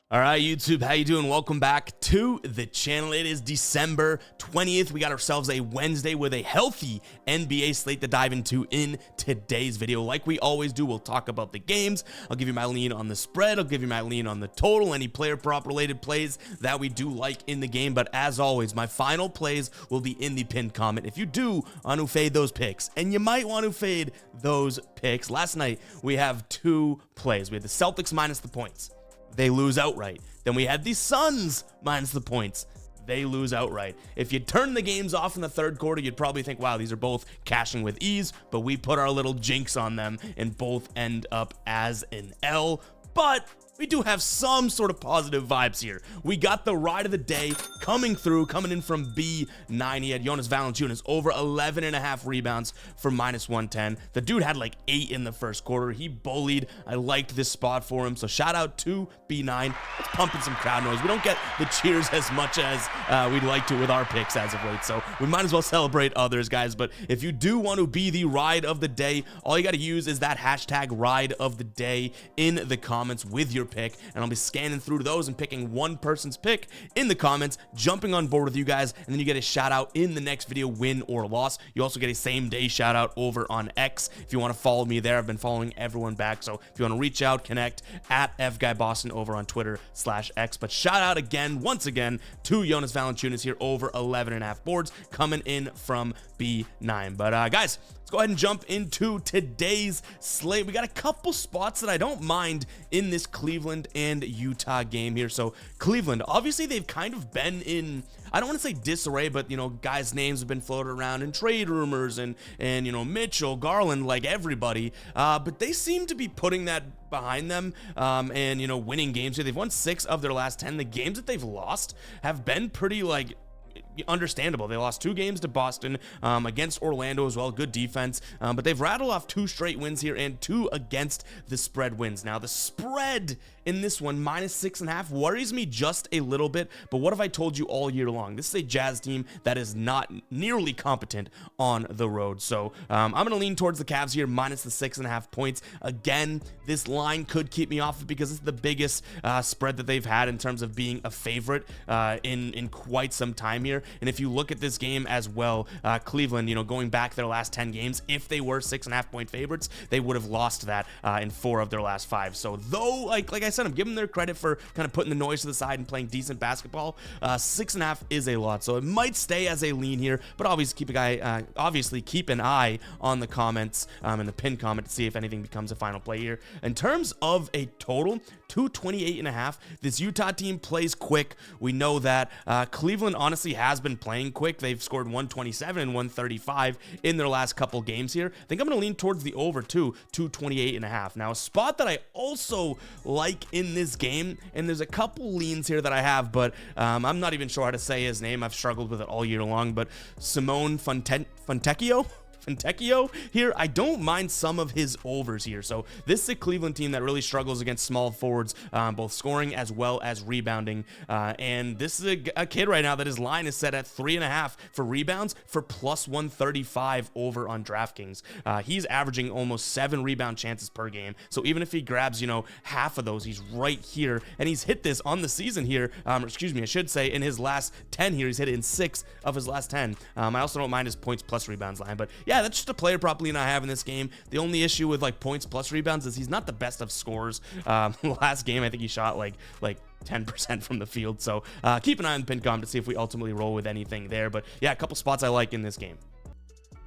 All right, YouTube, how you doing? Welcome back to the channel. It is December 20th. We got ourselves a Wednesday with a healthy NBA slate to dive into in today's video. Like we always do, we'll talk about the games. I'll give you my lean on the spread. I'll give you my lean on the total, any player prop related plays that we do like in the game. But as always, my final plays will be in the pinned comment. If you do want to fade those picks, and you might want to fade those picks, last night we have two plays. We had the Celtics minus the points. They lose outright. Then we had the Suns minus the points. They lose outright. If you turn the games off in the third quarter, you'd probably think, wow, these are both cashing with ease, but we put our little jinx on them and both end up as an L. But we do have some sort of positive vibes here. We got the ride of the day coming in from B9. He had Jonas Valanciunas over 11.5 rebounds for minus 110. The dude had like 8 in the first quarter. He bullied. I liked this spot for him. So shout out to B9. Let's pump in some crowd noise. We don't get the cheers as much as we'd like to with our picks as of late. So we might as well celebrate others, guys. But if you do want to be the ride of the day, all you got to use is that hashtag ride of the day in the comments with your pick, and I'll be scanning through those and picking one person's pick in the comments, jumping on board with you guys, and then you get a shout out in the next video, win or loss. You also get a same day shout out over on X if you want to follow me there. I've been following everyone back, so if you want to reach out, connect at FGuyBoston over on Twitter/X. But shout out again, once again, to Jonas Valanciunas here, over 11.5 boards coming in from B9. But guys, let's go ahead and jump into today's slate. We got a couple spots that I don't mind in this Cleveland and Utah game here. So Cleveland, obviously they've kind of been in, I don't want to say disarray, but you know, guys' names have been floated around in trade rumors and you know, Mitchell, Garland, like everybody. But they seem to be putting that behind them and you know, winning games here. They've won 6 of their last 10. The games that they've lost have been pretty like understandable. They lost 2 games to Boston, against Orlando as well, good defense, but they've rattled off 2 straight wins here and 2 against the spread wins. Now the spread in this one, minus 6.5, worries me just a little bit, but what have I told you all year long? This is a Jazz team that is not nearly competent on the road. So I'm going to lean towards the Cavs here, minus the 6.5 points. Again, this line could keep me off it because it's the biggest spread that they've had in terms of being a favorite in quite some time here. And if you look at this game as well, Cleveland, you know, going back their last 10 games, if they were 6.5 point favorites, they would have lost that in 4 of their last 5. So though, like I said, I'm giving them their credit for kind of putting the noise to the side and playing decent basketball. 6.5 is a lot, so it might stay as a lean here. But obviously keep an eye on the comments and the pinned comment to see if anything becomes a final play here. In terms of a total, 228.5. This Utah team plays quick. We know that Cleveland honestly has been playing quick. They've scored 127 and 135 in their last couple games here. I think I'm going to lean towards the over too, 228.5. Now, a spot that I also like in this game, and there's a couple leans here that I have, but I'm not even sure how to say his name. I've struggled with it all year long, but Simone Fontecchio here, I don't mind some of his overs here. So this is a Cleveland team that really struggles against small forwards, both scoring as well as rebounding. And this is a kid right now that his line is set at 3.5 for rebounds for plus 135 over on DraftKings. He's averaging almost 7 rebound chances per game. So even if he grabs, you know, half of those, he's right here. And he's hit this on the season here. Excuse me, I should say in his last 10 here, he's hit it in 6 of his last 10. I also don't mind his points plus rebounds line, but yeah, that's just a player prop lean I have in this game. The only issue with like points plus rebounds is he's not the best of scorers. Last game, I think he shot like 10% from the field. So keep an eye on the pinned comment to see if we ultimately roll with anything there. But yeah, a couple spots I like in this game.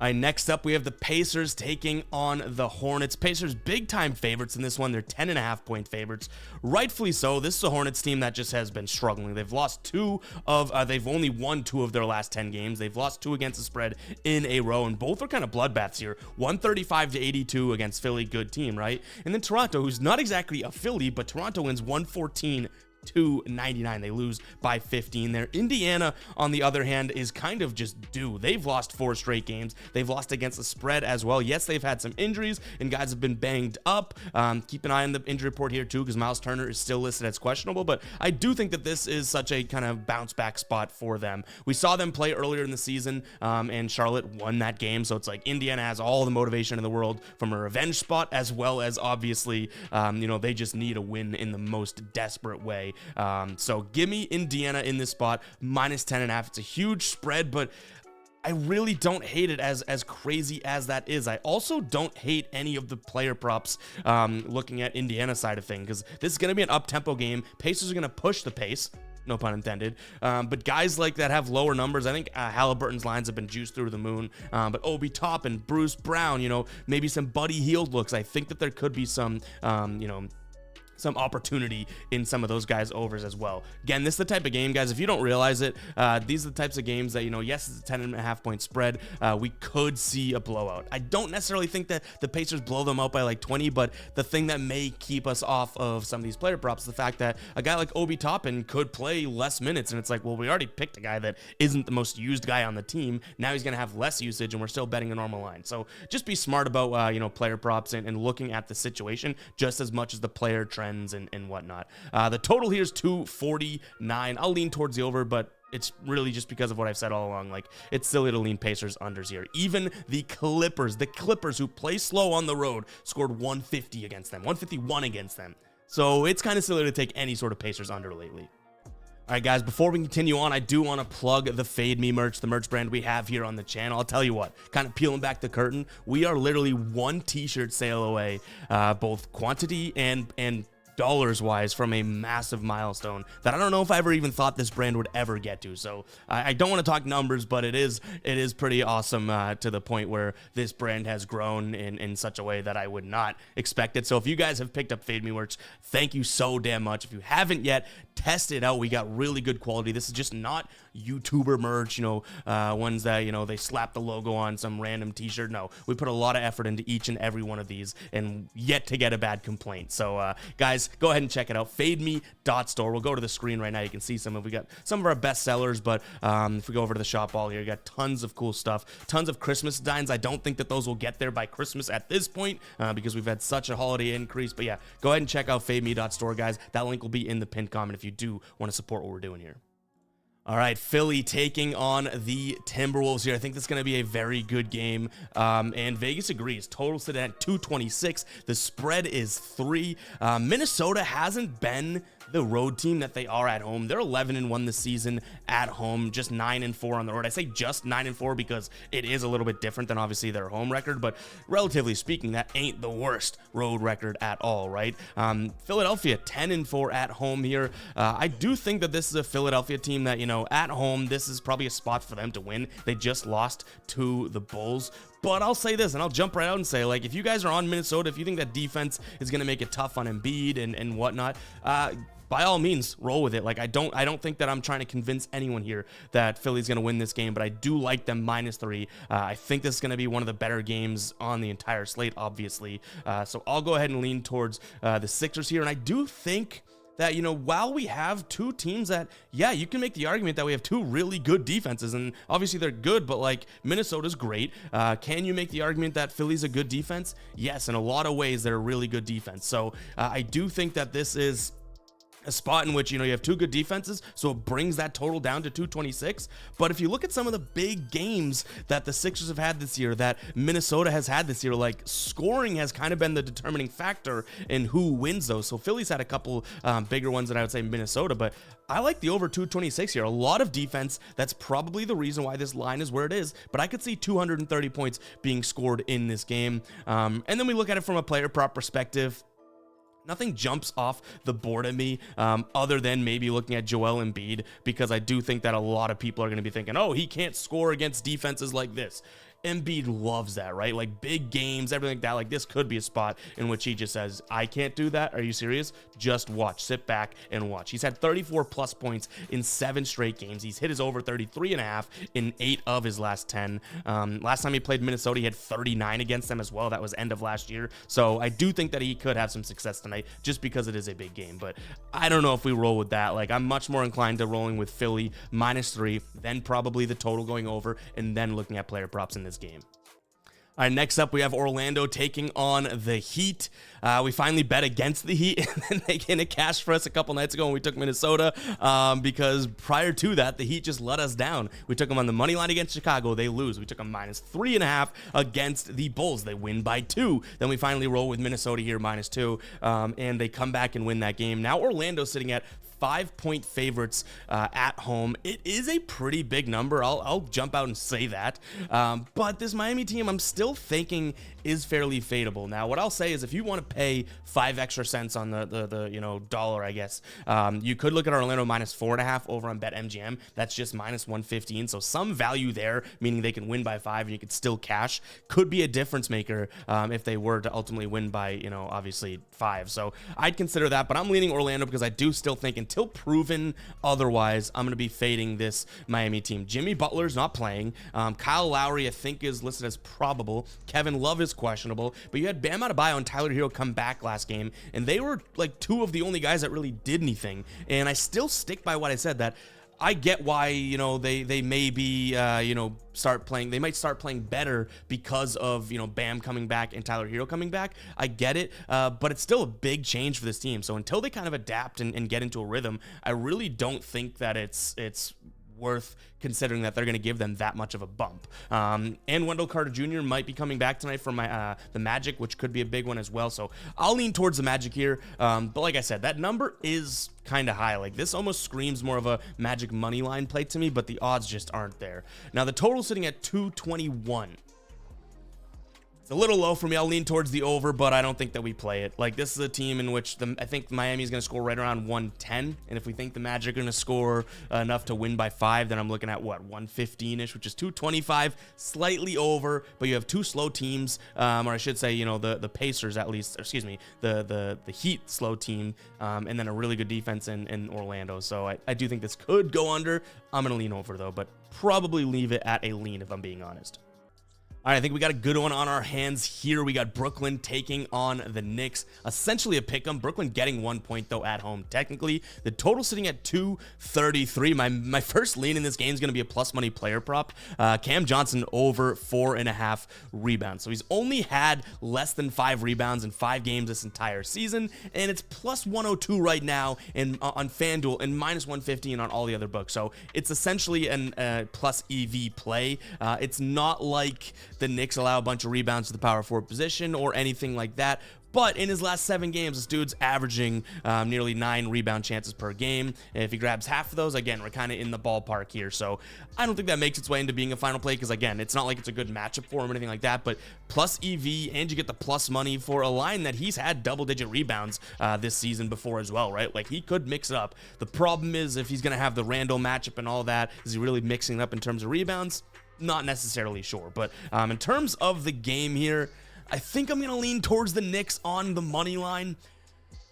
All right, next up, we have the Pacers taking on the Hornets. Pacers big time favorites in this one. They're 10.5 point favorites. Rightfully so. This is a Hornets team that just has been struggling. They've only won 2 of their last 10 games. They've lost 2 against the spread in a row, and both are kind of bloodbaths here. 135-82 against Philly, good team, right? And then Toronto, who's not exactly a Philly, but Toronto wins 114 299. They lose by 15 there. Indiana, on the other hand, is kind of just due. They've lost 4 straight games. They've lost against the spread as well. Yes, they've had some injuries and guys have been banged up. Keep an eye on the injury report here too, because Miles Turner is still listed as questionable, but I do think that this is such a kind of bounce back spot for them. We saw them play earlier in the season, and Charlotte won that game, so it's like Indiana has all the motivation in the world from a revenge spot, as well as obviously, they just need a win in the most desperate way. today. So give me Indiana in this spot, minus 10.5. It's a huge spread, but I really don't hate it as crazy as that is. I also don't hate any of the player props looking at Indiana side of things, because this is going to be an up-tempo game. Pacers are going to push the pace. No pun intended. But guys like that have lower numbers. I think Halliburton's lines have been juiced through the moon. But Obi Toppin, Bruce Brown, maybe some Buddy Hield looks. I think that there could be some, some opportunity in some of those guys' overs as well. Again, this is the type of game, guys, if you don't realize it, these are the types of games that, yes, it's a 10.5 point spread. We could see a blowout. I don't necessarily think that the Pacers blow them out by like 20, but the thing that may keep us off of some of these player props is the fact that a guy like Obi Toppin could play less minutes, and it's like, well, we already picked a guy that isn't the most used guy on the team. Now he's going to have less usage, and we're still betting a normal line. So just be smart about, player props and looking at the situation just as much as the player trend and whatnot. The total here is 249. I'll lean towards the over, but it's really just because of what I've said all along. Like, it's silly to lean Pacers unders here. Even the Clippers who play slow on the road, scored 150 against them, 151 against them. So it's kind of silly to take any sort of Pacers under lately. All right, guys, before we continue on, I do want to plug the Fade Me merch, the merch brand we have here on the channel. I'll tell you what, kind of peeling back the curtain, we are literally one t-shirt sale away, both quantity and dollars wise, from a massive milestone that I don't know if I ever even thought this brand would ever get to. So I don't want to talk numbers, but it is pretty awesome to the point where this brand has grown in such a way that I would not expect it. So if you guys have picked up Fade Me merch, thank you so damn much. If you haven't yet, test it out. We got really good quality. This is just not YouTuber merch, ones that, they slap the logo on some random t-shirt. No, we put a lot of effort into each and every one of these and yet to get a bad complaint. So guys, go ahead and check it out. FadeMe.store. We'll go to the screen right now. You can see we got some of our best sellers, but if we go over to the shop all here, you got tons of cool stuff, tons of Christmas designs. I don't think that those will get there by Christmas at this point because we've had such a holiday increase. But yeah, go ahead and check out FadeMe.store, guys. That link will be in the pinned comment if you do want to support what we're doing here. All right, Philly taking on the Timberwolves here. I think this is going to be a very good game, and Vegas agrees. Total sit at 226. The spread is 3. Minnesota hasn't been the road team that they are at home. They're 11-1 this season at home, just 9-4 on the road. I say just 9-4 because it is a little bit different than obviously their home record, but relatively speaking, that ain't the worst road record at all, right? Philadelphia 10-4 at home here. I do think that this is a Philadelphia team that, at home, this is probably a spot for them to win. They just lost to the Bulls. But I'll say this, and I'll jump right out and say, like, if you guys are on Minnesota, if you think that defense is going to make it tough on Embiid and whatnot, by all means, roll with it. Like, I don't think that I'm trying to convince anyone here that Philly's going to win this game, but I do like them -3. I think this is going to be one of the better games on the entire slate, obviously. So I'll go ahead and lean towards the Sixers here, and I do think that, while we have two teams that, yeah, you can make the argument that we have two really good defenses, and obviously they're good, but like Minnesota's great. Can you make the argument that Philly's a good defense? Yes, in a lot of ways, they're a really good defense. So I do think that this is a spot in which, you have two good defenses, so it brings that total down to 226. But if you look at some of the big games that the Sixers have had this year, that Minnesota has had this year, like, scoring has kind of been the determining factor in who wins those. So Philly's had a couple bigger ones than I would say Minnesota, but I like the over 226 here. A lot of defense. That's probably the reason why this line is where it is, but I could see 230 points being scored in this game. And then we look at it from a player prop perspective. Nothing jumps off the board at me other than maybe looking at Joel Embiid, because I do think that a lot of people are going to be thinking, oh, he can't score against defenses like this. Embiid loves that, right? Like big games, everything like that. Like this could be a spot in which he just says, I can't do that. Are you serious? Just watch, sit back and watch. He's had 34 plus points in 7 straight games. He's hit his over 33.5 in 8 of his last 10. Last time he played Minnesota, he had 39 against them as well. That was end of last year. So I do think that he could have some success tonight just because it is a big game, but I don't know if we roll with that. Like I'm much more inclined to rolling with Philly -3, then probably the total going over, and then looking at player props in this game. All right, next up, we have Orlando taking on the Heat. We finally bet against the Heat, and then they came to cash for us a couple nights ago when we took Minnesota, because prior to that, the Heat just let us down. We took them on the money line against Chicago. They lose. We took them -3.5 against the Bulls. They win by 2. Then we finally roll with Minnesota here -2, and they come back and win that game. Now Orlando's sitting at 5-point favorites at home. It is a pretty big number. I'll jump out and say that. But this Miami team, I'm still thinking is fairly fadeable. Now, what I'll say is if you want to pay 5 extra cents on the dollar, I guess, you could look at Orlando -4.5 over on BetMGM. That's just -115. So some value there, meaning they can win by 5 and you could still cash. Could be a difference maker if they were to ultimately win by, obviously 5. So I'd consider that, but I'm leaning Orlando because I do still think until proven otherwise, I'm going to be fading this Miami team. Jimmy Butler's not playing. Kyle Lowry, I think, is listed as probable. Kevin Love is questionable, but you had Bam Adebayo and Tyler Hero come back last game, and they were like 2 of the only guys that really did anything. And I still stick by what I said, that I get why, they may be, start playing. They might start playing better because of, Bam coming back and Tyler Hero coming back. I get it, but it's still a big change for this team. So until they kind of adapt and get into a rhythm, I really don't think that it's worth considering that they're going to give them that much of a bump. And Wendell Carter Jr. might be coming back tonight for the Magic, which could be a big one as well. So I'll lean towards the Magic here. But like I said, that number is kind of high. Like, this almost screams more of a Magic money line play to me, but the odds just aren't there. Now the total sitting at 221. A little low for me. I'll lean towards the over, but I don't think that we play it. Like, this is a team in which I think Miami is going to score right around 110, and if we think the Magic are going to score enough to win by 5, then I'm looking at what, 115-ish, which is 225, slightly over. But you have 2 slow teams, or I should say, the Pacers at least, or excuse me, the Heat slow team, and then a really good defense in Orlando. So I do think this could go under. I'm going to lean over though, but probably leave it at a lean if I'm being honest. All right, I think we got a good one on our hands here. We got Brooklyn taking on the Knicks. Essentially a pick 'em. Brooklyn getting 1 point, though, at home. Technically, the total sitting at 233. My first lean in this game is going to be a plus money player prop. Cam Johnson over 4.5 rebounds. So he's only had less than 5 rebounds in 5 games this entire season, and it's plus 102 right now on FanDuel and minus 115 on all the other books. So it's essentially an plus EV play. It's not like the Knicks allow a bunch of rebounds to the power forward position or anything like that. But in his last 7 games, this dude's averaging nearly 9 rebound chances per game. And if he grabs half of those, again, we're kind of in the ballpark here. So I don't think that makes its way into being a final play because, again, it's not like it's a good matchup for him or anything like that. But plus EV, and you get the plus money for a line that he's had double-digit rebounds this season before as well, right? Like, he could mix it up. The problem is if he's going to have the Randall matchup and all that, is he really mixing it up in terms of rebounds? Not necessarily sure. But in terms of the game here, I think I'm going to lean towards the Knicks on the money line.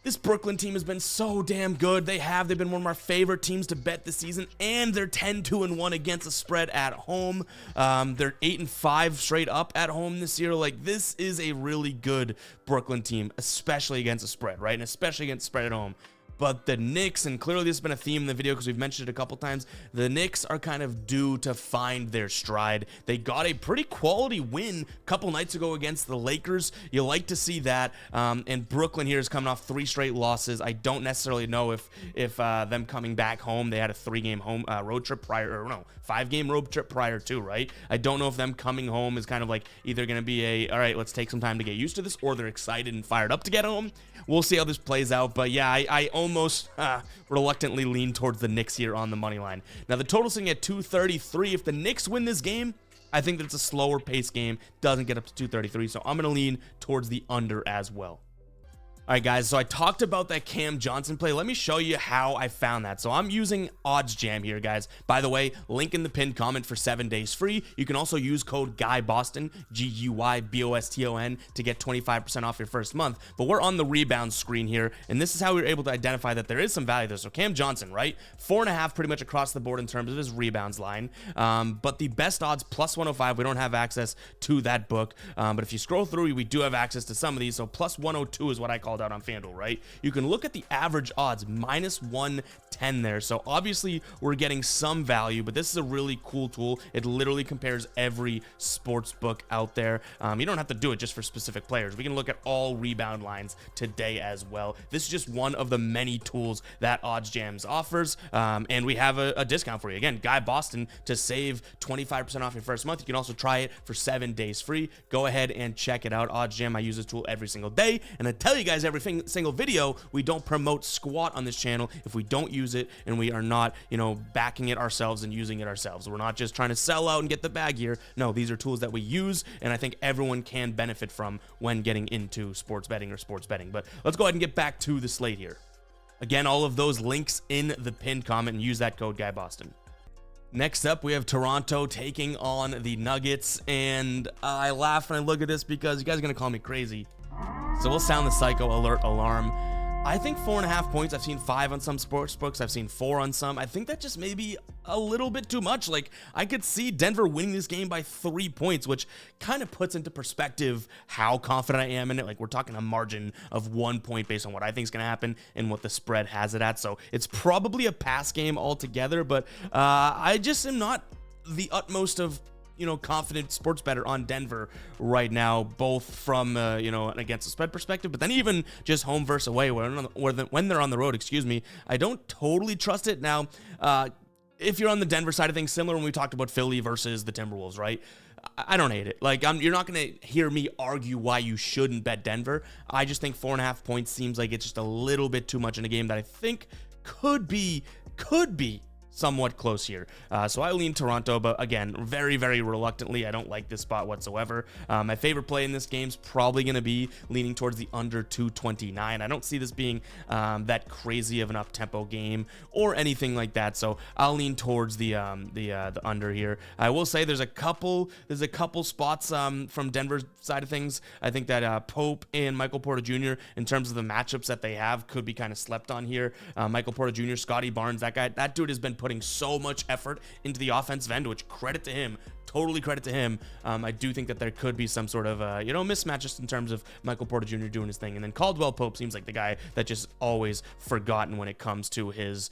This Brooklyn team has been so damn good. They've been one of my favorite teams to bet this season, and they're 10-2-1 against the spread at home. They're 8-5 straight up at home this year. Like, this is a really good Brooklyn team, especially against the spread, right? And especially against the spread at home. But the Knicks, and clearly this has been a theme in the video because we've mentioned it a couple times, the Knicks are kind of due to find their stride. They got a pretty quality win a couple nights ago against the Lakers. You like to see that. And Brooklyn here is coming off 3 straight losses. I don't necessarily know if them coming back home, they had a 3-game home road trip prior, or no, 5-game road trip prior to, right? I don't know if them coming home is kind of like either going to be all right, let's take some time to get used to this, or they're excited and fired up to get home. We'll see how this plays out. But yeah, I almost reluctantly lean towards the Knicks here on the money line. Now the total sitting at 233. If the Knicks win this game, I think that it's a slower pace game, doesn't get up to 233. So I'm going to lean towards the under as well. All right, guys, so I talked about that Cam Johnson play. Let me show you how I found that. So I'm using Odds Jam here, guys. By the way, link in the pinned comment for 7 days free. You can also use code GUYBOSTON, GUYBOSTON, to get 25% off your first month. But we're on the rebound screen here, and this is how we were able to identify that there is some value there. So Cam Johnson, right? 4.5 pretty much across the board in terms of his rebounds line. But the best odds, plus 105, we don't have access to that book. But if you scroll through, we do have access to some of these. So plus 102 is what I call out on FanDuel, right? You can look at the average odds, minus 110 10 there. So obviously we're getting some value, but this is a really cool tool. It literally compares every sports book out there. You don't have to do it just for specific players. We can look at all rebound lines today as well. This is just one of the many tools that OddsJam offers, and we have a discount for you. Again, Guy Boston, to save 25% off your first month. You can also try it for 7 days free. Go ahead and check it out. OddsJam, I use this tool every single day, and I tell you guys every single video, we don't promote squat on this channel if we don't use it, and we are not, backing it ourselves and using it ourselves. We're not just trying to sell out and get the bag here. No, these are tools that we use, and I think everyone can benefit from when getting into sports betting or sports betting. But let's go ahead and get back to the slate here. Again, all of those links in the pinned comment, and use that code GuyBoston. Next up, we have Toronto taking on the Nuggets, and I laugh when I look at this because you guys are going to call me crazy. So we'll sound the psycho alert alarm. I think 4.5 points. I've seen 5 on some sports books. I've seen 4 on some. I think that just may be a little bit too much. Like, I could see Denver winning this game by 3 points, which kind of puts into perspective how confident I am in it. Like, we're talking a margin of 1 point based on what I think is going to happen and what the spread has it at. So it's probably a pass game altogether, but I just am not the utmost of confident sports bettor on Denver right now, both from an against the spread perspective, but then even just home versus away when they're on the road, excuse me. I don't totally trust it. Now, if you're on the Denver side of things, similar when we talked about Philly versus the Timberwolves, right? I don't hate it. Like, you're not going to hear me argue why you shouldn't bet Denver. I just think 4.5 points seems like it's just a little bit too much in a game that I think could be somewhat close here. So I lean Toronto, but again, very, very reluctantly. I don't like this spot whatsoever. My favorite play in this game is probably going to be leaning towards the under 229. I don't see this being that crazy of an up-tempo game or anything like that. So I'll lean towards the under here. I will say there's a couple spots from Denver's side of things. I think that Pope and Michael Porter Jr., in terms of the matchups that they have, could be kind of slept on here. Michael Porter Jr., Scotty Barnes, that dude has been putting so much effort into the offensive end, which credit to him. Totally credit to him. I do think that there could be some sort of mismatch just in terms of Michael Porter Jr. doing his thing, and then Caldwell Pope seems like the guy that just always forgotten when it comes to his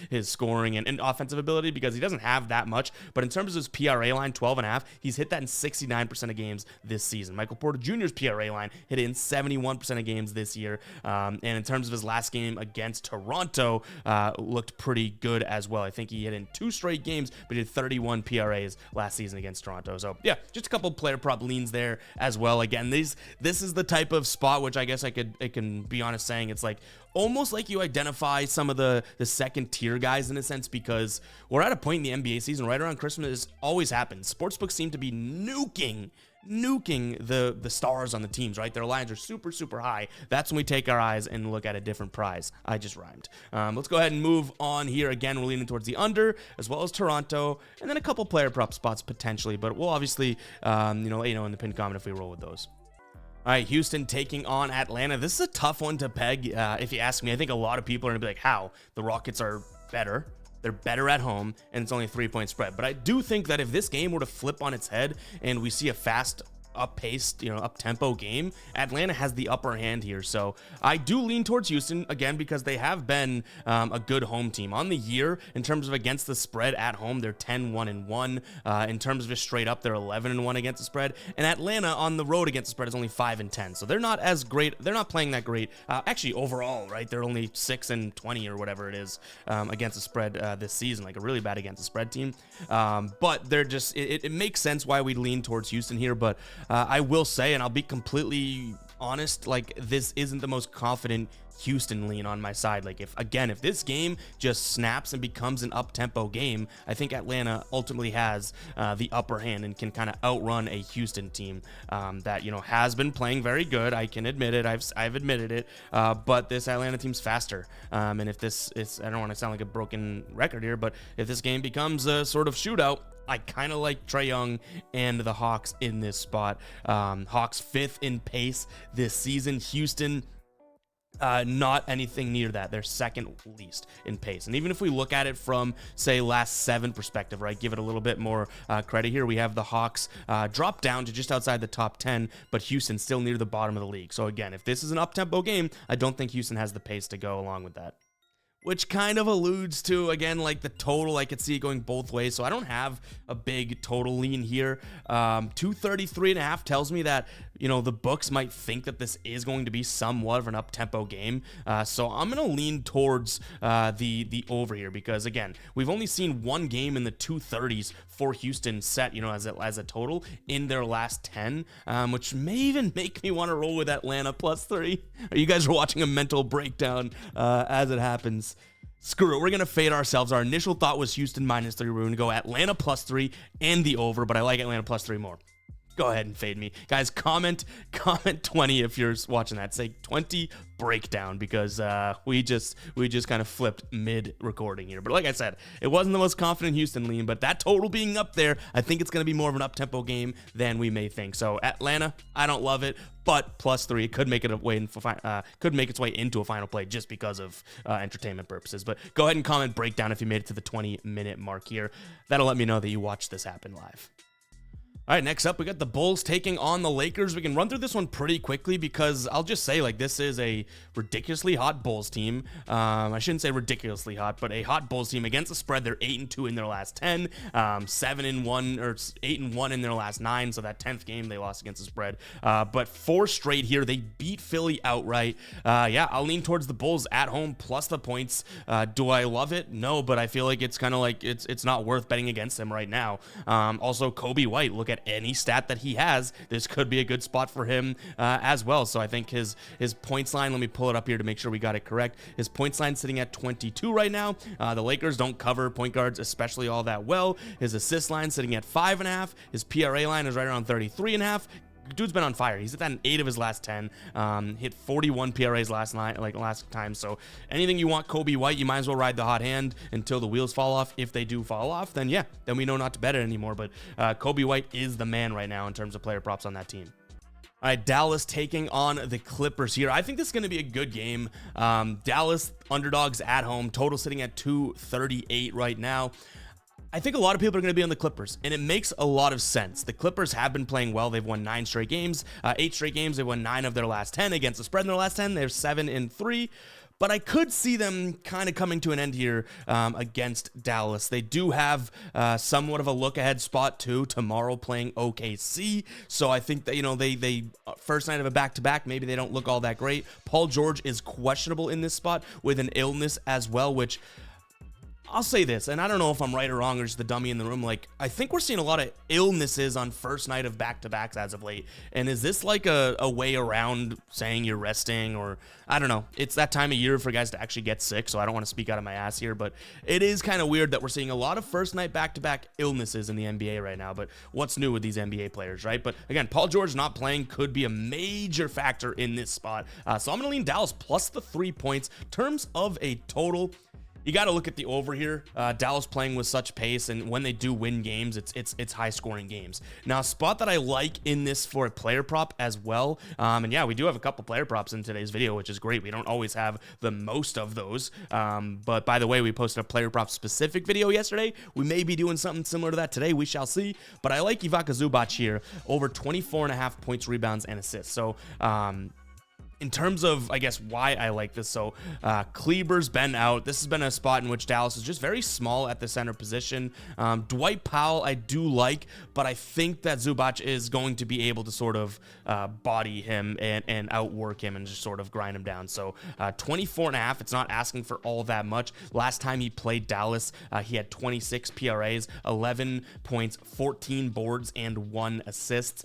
his scoring and offensive ability, because he doesn't have that much. But in terms of his PRA line, 12.5, he's hit that in 69% of games this season. Michael Porter Jr.'s PRA line hit it in 71% of games this year, and in terms of his last game against Toronto, looked pretty good as well. I think he hit in 2 straight games, but he did 31 PRAs last season against Toronto. So yeah, just a couple player prop leans there as well. Again, this is the type of spot which I guess I can be honest saying it's like almost like you identify some of the second tier guys in a sense, because we're at a point in the NBA season right around Christmas. Always happens. Sportsbooks seem to be nuking the stars on the teams, right? Their lines are super, super high. That's when we take our eyes and look at a different prize. I just rhymed. Let's go ahead and move on here. Again, we're leaning towards the under as well as Toronto, and then a couple player prop spots potentially, but we'll obviously let you know in the pinned comment if we roll with those. All right, Houston taking on Atlanta. This is a tough one to peg, if you ask me. I think a lot of people are gonna be like, how? The Rockets are better. They're better at home, and it's only a 3-point spread. But I do think that if this game were to flip on its head and we see a fast, up-paced, up-tempo game, Atlanta has the upper hand here. So I do lean towards Houston, again, because they have been a good home team. On the year, in terms of against the spread at home, they're 10-1-1. In terms of just straight up, they're 11-1 against the spread. And Atlanta on the road against the spread is only 5-10. So they're not as great. They're not playing that great. Actually, overall, right, they're only 6-20 or whatever it is against the spread this season, like a really bad against the spread team. But they're just, it makes sense why we lean towards Houston here, but I will say, and I'll be completely honest, like, this isn't the most confident Houston lean on my side. Like, if this game just snaps and becomes an up-tempo game, I think Atlanta ultimately has the upper hand and can kind of outrun a Houston team that has been playing very good. I can admit it. I've admitted it. But this Atlanta team's faster. And if this is, I don't want to sound like a broken record here, but if this game becomes a sort of shootout, I kind of like Trae Young and the Hawks in this spot. Hawks 5th in pace this season. Houston, not anything near that. They're 2nd least in pace. And even if we look at it from, say, last 7 perspective, right, give it a little bit more credit here, we have the Hawks drop down to just outside the top 10, but Houston still near the bottom of the league. So again, if this is an up-tempo game, I don't think Houston has the pace to go along with that. which kind of alludes to, again, like the total. I could see it going both ways, so I don't have a big total lean here. 233.5 tells me that, you know, the books might think that this is going to be somewhat of an up-tempo game, so I'm going to lean towards the over here, because, again, we've only seen one game in the 230s for Houston set, you know, as a total in their last 10, which may even make me want to roll with Atlanta +3. You guys are watching a mental breakdown as it happens. Screw it, we're going to fade ourselves. Our initial thought was Houston -3. We're going to go Atlanta +3 and the over, but I like Atlanta +3 more. Go ahead and fade me. Guys, comment 20 if you're watching that. Say 20 breakdown, because we just kind of flipped mid-recording here. But like I said, it wasn't the most confident Houston lean, but that total being up there, I think it's going to be more of an up-tempo game than we may think. So Atlanta, I don't love it, but +3, it could make it could make its way into a final play just because of entertainment purposes. But go ahead and comment breakdown if you made it to the 20-minute mark here. That'll let me know that you watched this happen live. All right, next up, we got the Bulls taking on the Lakers. We can run through this one pretty quickly, because I'll just say, like, this is a ridiculously hot Bulls team. I shouldn't say ridiculously hot, but a hot Bulls team against the spread. They're 8-2 in their last 10, 7-1 or 8-1 in their last 9. So that 10th game they lost against the spread. But 4 straight here. They beat Philly outright. Yeah, I'll lean towards the Bulls at home plus the points. Do I love it? No, but I feel like it's kind of like it's not worth betting against them right now. Also, Kobe White, look at any stat that he has, this could be a good spot for him as well. So I think his points line, let me pull it up here to make sure we got it correct. His points line sitting at 22 right now. The Lakers don't cover point guards especially all that well. His assist line sitting at 5.5. His PRA line is right around 33.5. Dude's been on fire. He's at that in 8 of his last 10. Hit 41 PRAs last time. So anything you want Kobe White, you might as well ride the hot hand until the wheels fall off. If they do fall off, then yeah, then we know not to bet it anymore. But Kobe White is the man right now in terms of player props on that team. All right, Dallas taking on the Clippers here. I think this is going to be a good game. Dallas underdogs at home. Total sitting at 238 right now. I think a lot of people are going to be on the Clippers, and it makes a lot of sense. The Clippers have been playing well. They've won 9 straight games, 8 straight games. They've won 9 of their last 10 against the spread in their last 10. They're 7-3. But I could see them kind of coming to an end here against Dallas. They do have somewhat of a look-ahead spot, too, tomorrow playing OKC. So I think that, you know, they first night of a back-to-back, maybe they don't look all that great. Paul George is questionable in this spot with an illness as well, which I'll say this, and I don't know if I'm right or wrong or just the dummy in the room. Like, I think we're seeing a lot of illnesses on first night of back-to-backs as of late. And is this like a way around saying you're resting, or I don't know. It's that time of year for guys to actually get sick, so I don't want to speak out of my ass here, but it is kind of weird that we're seeing a lot of first night back-to-back illnesses in the NBA right now. But what's new with these NBA players, right? But again, Paul George not playing could be a major factor in this spot. So I'm going to lean Dallas plus the 3 points. In terms of a total, you got to look at the over here. Dallas playing with such pace, and when they do win games, it's high scoring games. Now, a spot that I like in this for a player prop as well, and yeah, we do have a couple player props in today's video, which is great. We don't always have the most of those, but by the way, we posted a player prop specific video yesterday. We may be doing something similar to that today. We shall see, but I like Ivica Zubac here, over 24.5 points, rebounds, and assists. So, in terms of, I guess, why I like this, so Kleber's been out. This has been a spot in which Dallas is just very small at the center position. Dwight Powell I do like, but I think that Zubac is going to be able to sort of body him and outwork him and just sort of grind him down. So 24.5, it's not asking for all that much. Last time he played Dallas, he had 26 PRAs, 11 points, 14 boards, and 1 assist.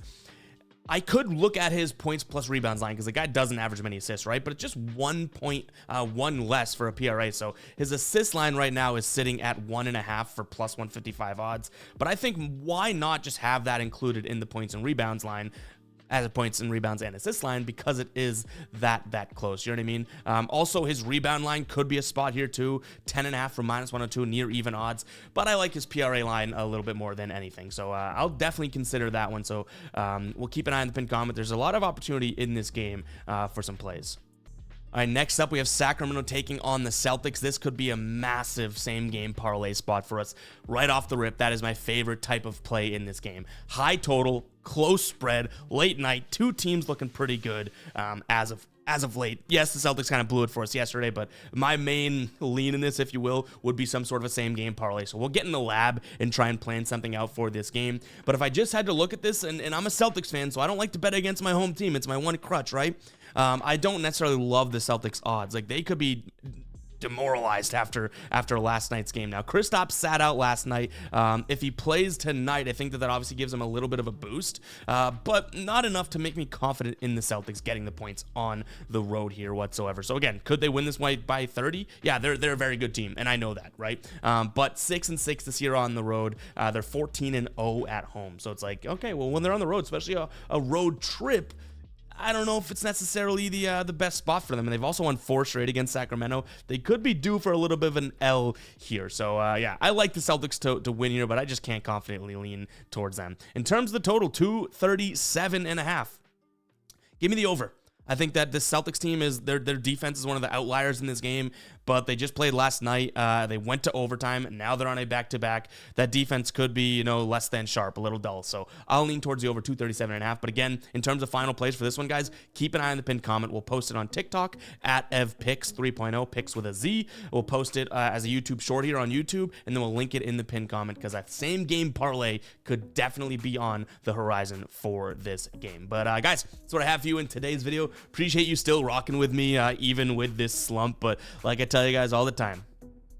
I could look at his points plus rebounds line because the guy doesn't average many assists, right? But it's just 1 less for a PRA. So his assist line right now is sitting at 1.5 for plus 155 odds. But I think why not just have that included in the points and rebounds line as a points and rebounds and assist line, because it is that close. You know what I mean? Also, his rebound line could be a spot here too. 10.5 from -102, near even odds. But I like his PRA line a little bit more than anything. So I'll definitely consider that one. So we'll keep an eye on the pinned comment. There's a lot of opportunity in this game for some plays. All right, next up, we have Sacramento taking on the Celtics. This could be a massive same-game parlay spot for us. Right off the rip, that is my favorite type of play in this game. High total, close spread, late night, 2 teams looking pretty good as of as of late. Yes, the Celtics kind of blew it for us yesterday, but my main lean in this, if you will, would be some sort of a same game parlay. So we'll get in the lab and try and plan something out for this game. But if I just had to look at this, and I'm a Celtics fan, so I don't like to bet against my home team. It's my one crutch, right? I don't necessarily love the Celtics odds. Like, they could be demoralized after last night's game. Now, Kristaps sat out last night. If he plays tonight, I think that obviously gives him a little bit of a boost, but not enough to make me confident in the Celtics getting the points on the road here whatsoever. So again, could they win this by 30? Yeah, they're a very good team, and I know that, right? But 6-6 this year on the road. They're 14-0 at home. So it's like, okay, well, when they're on the road, especially a road trip, I don't know if it's necessarily the best spot for them. And they've also won 4 straight against Sacramento. They could be due for a little bit of an L here. So, yeah, I like the Celtics to win here, but I just can't confidently lean towards them. In terms of the total, 237.5. Give me the over. I think that the Celtics team their defense is one of the outliers in this game, but they just played last night. They went to overtime, and now they're on a back-to-back. That defense could be, less than sharp, a little dull. So I'll lean towards the over 237.5. But again, in terms of final plays for this one, guys, keep an eye on the pinned comment. We'll post it on TikTok at EvPicks 3.0, picks with a Z. We'll post it as a YouTube short here on YouTube, and then we'll link it in the pinned comment because that same game parlay could definitely be on the horizon for this game. But guys, that's what I have for you in today's video. Appreciate you still rocking with me, even with this slump. But like I tell you guys all the time,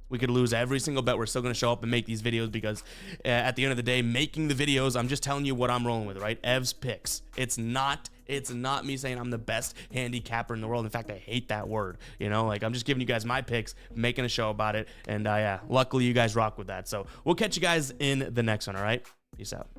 we could lose every single bet. We're still going to show up and make these videos because at the end of the day, making the videos, I'm just telling you what I'm rolling with, right? Ev's picks. It's not me saying I'm the best handicapper in the world. In fact, I hate that word. Like, I'm just giving you guys my picks, making a show about it. And yeah, luckily you guys rock with that. So we'll catch you guys in the next one. All right. Peace out.